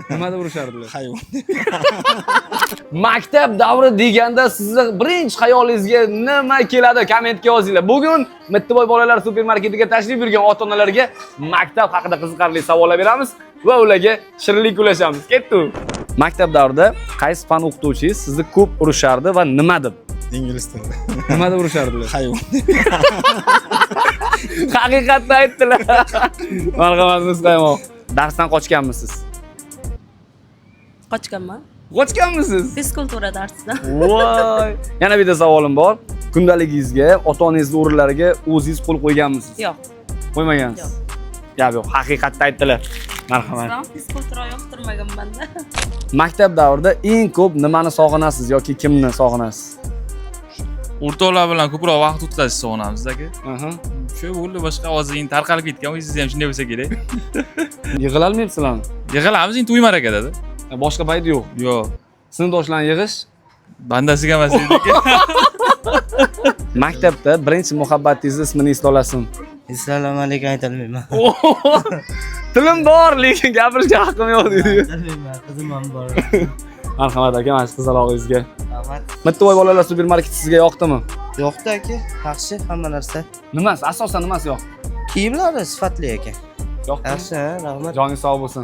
Nimada urishardilar? Hayvon. Maktab davri deganda sizni birinchi xayolingizga nima keladi? Kommentga yozinglar. Bugun Mittiboy bolalar supermarketiga tashrif buyurgan ota-onalarga maktab haqida qiziqarli savollar beramiz va ularga shirinlik ulashamiz. Ketdi. Maktab davrida qaysi fan o'qituvchingiz sizni ko'p urishardi va nima deb? Ingliz tilida. Nimada urishardilar? Hayvon. Haqiqatni aytdilar. Marhamat Mustaqim. Darsdan qochganmisiz? Qochganman. Qochganmisiz? Fizkultura darsidan. Voy. Yana bitta savolim bor. Kundaligingizga, ota-onangizning o'rinlariga o'zingiz qo'l qo'yganmisiz? Yo'q. Qo'ymagansiz. Yo'q, haqiqatni aytdilar. Marhamat. Men fizkultura yoqtirmaganman-da. Maktab davrida eng ko'p nimani sog'inasiz yoki kimni sog'inasiz? O'rtoqlar bilan ko'proq vaqt o'tkazishni sog'inamiz aka. Aha. Shu bo'ldi, boshqa hozir tarqalib ketgan, o'zingiz ham shunday bo'lsa kerak. Yig'ilolmayapsizlarmi? Yig'ilamiz, endi to'y ma'rakada. Boshqa payt yo'q. Yo'q. Sinfdoshlarni yig'ish. Bandasiga emas edi. Maktabda birinchi muhabbatingizni ismini eslay olasizmi? Assalomu alaykum aytolmayman. Tilim bor, lekin gapirishga haqqim yo'q deydi. Aytolmayman, qizim ham bor. Marhamat aka, mana shu qizalog'ingizga. Rahmat. Mittiboy bolalar supermarketi sizga yoqdimi? Yo'qda aka, yaxshi hamma narsa. Nimasi? Asosan nimasi yoq? Kiyimlari sifatli ekan. Yoqdimi? Yaxshi, rahmat. Joningiz sog' bo'lsin.